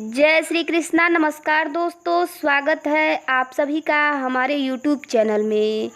जय श्री कृष्णा। नमस्कार दोस्तों, स्वागत है आप सभी का हमारे YouTube चैनल में।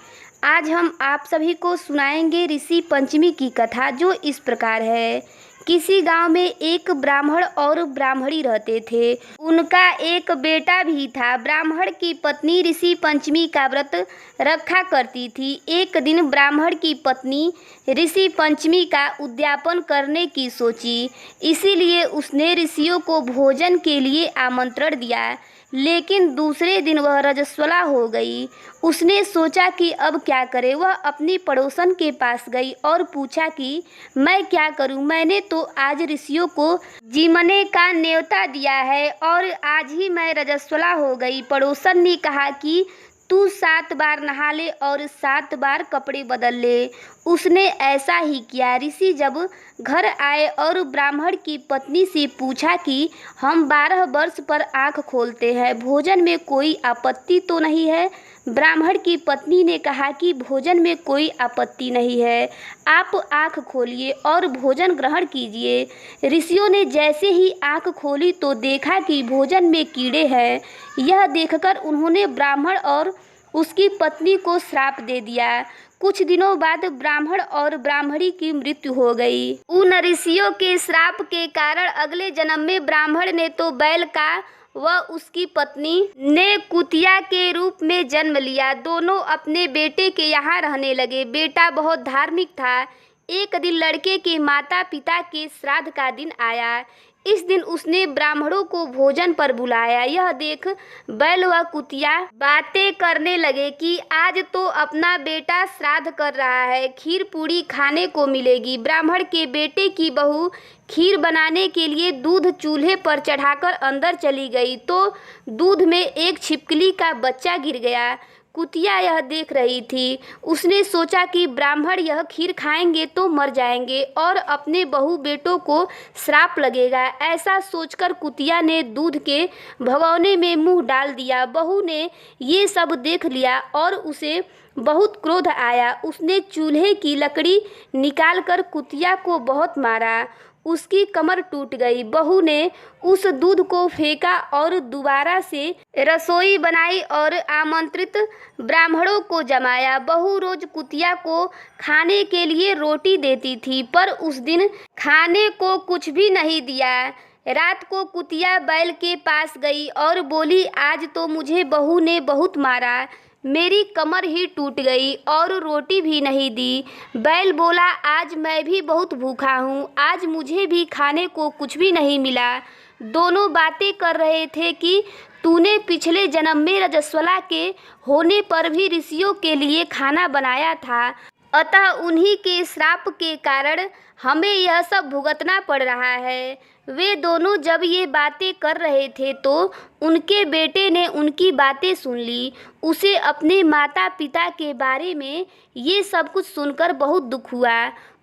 आज हम आप सभी को सुनाएंगे ऋषि पंचमी की कथा, जो इस प्रकार है। किसी गांव में एक ब्राह्मण और ब्राह्मणी रहते थे। उनका एक बेटा भी था। ब्राह्मण की पत्नी ऋषि पंचमी का व्रत रखा करती थी। एक दिन ब्राह्मण की पत्नी ऋषि पंचमी का उद्यापन करने की सोची, इसीलिए उसने ऋषियों को भोजन के लिए आमंत्रण दिया। लेकिन दूसरे दिन वह रजस्वला हो गई। उसने सोचा कि अब क्या करे। वह अपनी पड़ोसन के पास गई और पूछा कि मैं क्या करूं, मैंने तो आज ऋषियों को जीमने का न्योता दिया है और आज ही मैं रजस्वला हो गई। पड़ोसन ने कहा कि तू 7 बार नहा ले और 7 बार कपड़े बदल ले। उसने ऐसा ही किया। ऋषि जब घर आए और ब्राह्मण की पत्नी से पूछा कि हम 12 वर्ष पर आँख खोलते हैं, भोजन में कोई आपत्ति तो नहीं है। ब्राह्मण की पत्नी ने कहा कि भोजन में कोई आपत्ति नहीं है, आप आँख खोलिए और भोजन ग्रहण कीजिए। ऋषियों ने जैसे ही आँख खोली तो देखा कि भोजन में कीड़े हैं। यह देखकर उन्होंने ब्राह्मण और उसकी पत्नी को श्राप दे दिया। कुछ दिनों बाद ब्राह्मण और ब्राह्मणी की मृत्यु हो गई। उन ऋषियों के श्राप के कारण अगले जन्म में ब्राह्मण ने तो बैल का व उसकी पत्नी ने कुतिया के रूप में जन्म लिया। दोनों अपने बेटे के यहाँ रहने लगे। बेटा बहुत धार्मिक था। एक दिन लड़के के माता पिता के श्राद्ध का दिन आया। इस दिन उसने ब्राह्मणों को भोजन पर बुलाया। यह देख बैल व कुतिया बातें करने लगे कि आज तो अपना बेटा श्राद्ध कर रहा है, खीर पूड़ी खाने को मिलेगी। ब्राह्मण के बेटे की बहू खीर बनाने के लिए दूध चूल्हे पर चढ़ाकर अंदर चली गई तो दूध में एक छिपकली का बच्चा गिर गया। कुतिया यह देख रही थी। उसने सोचा कि ब्राह्मण यह खीर खाएंगे तो मर जाएंगे और अपने बहू बेटों को श्राप लगेगा। ऐसा सोचकर कुतिया ने दूध के भगोने में मुंह डाल दिया। बहू ने ये सब देख लिया और उसे बहुत क्रोध आया। उसने चूल्हे की लकड़ी निकालकर कुतिया को बहुत मारा। उसकी कमर टूट गई। बहू ने उस दूध को फेंका और दोबारा से रसोई बनाई और आमंत्रित ब्राह्मणों को जमाया। बहू रोज कुतिया को खाने के लिए रोटी देती थी, पर उस दिन खाने को कुछ भी नहीं दिया। रात को कुतिया बैल के पास गई और बोली, आज तो मुझे बहू ने बहुत मारा, मेरी कमर ही टूट गई और रोटी भी नहीं दी। बैल बोला, आज मैं भी बहुत भूखा हूँ, आज मुझे भी खाने को कुछ भी नहीं मिला। दोनों बातें कर रहे थे कि तूने पिछले जन्म में रजस्वला के होने पर भी ऋषियों के लिए खाना बनाया था, अतः उन्हीं के श्राप के कारण हमें यह सब भुगतना पड़ रहा है। वे दोनों जब ये बातें कर रहे थे तो उनके बेटे ने उनकी बातें सुन ली। उसे अपने माता पिता के बारे में ये सब कुछ सुनकर बहुत दुख हुआ।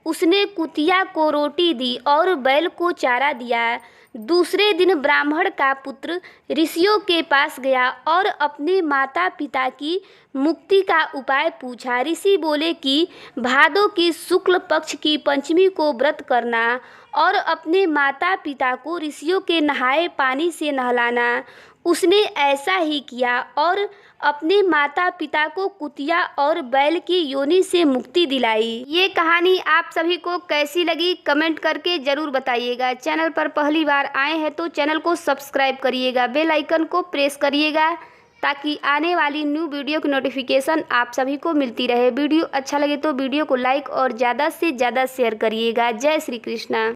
उसने कुतिया को रोटी दी और बैल को चारा दिया। दूसरे दिन ब्राह्मण का पुत्र ऋषियों के पास गया और अपने माता पिता की मुक्ति का उपाय पूछा। ऋषि बोले कि भादों की शुक्ल पक्ष की पंचमी को व्रत करना और अपने माता पिता को ऋषियों के नहाए पानी से नहलाना। उसने ऐसा ही किया और अपने माता पिता को कुतिया और बैल की योनि से मुक्ति दिलाई। ये कहानी आप सभी को कैसी लगी कमेंट करके ज़रूर बताइएगा। चैनल पर पहली बार आए हैं तो चैनल को सब्सक्राइब करिएगा, बेल आइकन को प्रेस करिएगा ताकि आने वाली न्यू वीडियो की नोटिफिकेशन आप सभी को मिलती रहे। वीडियो अच्छा लगे तो वीडियो को लाइक और ज़्यादा से ज़्यादा शेयर करिएगा। जय श्री कृष्णा।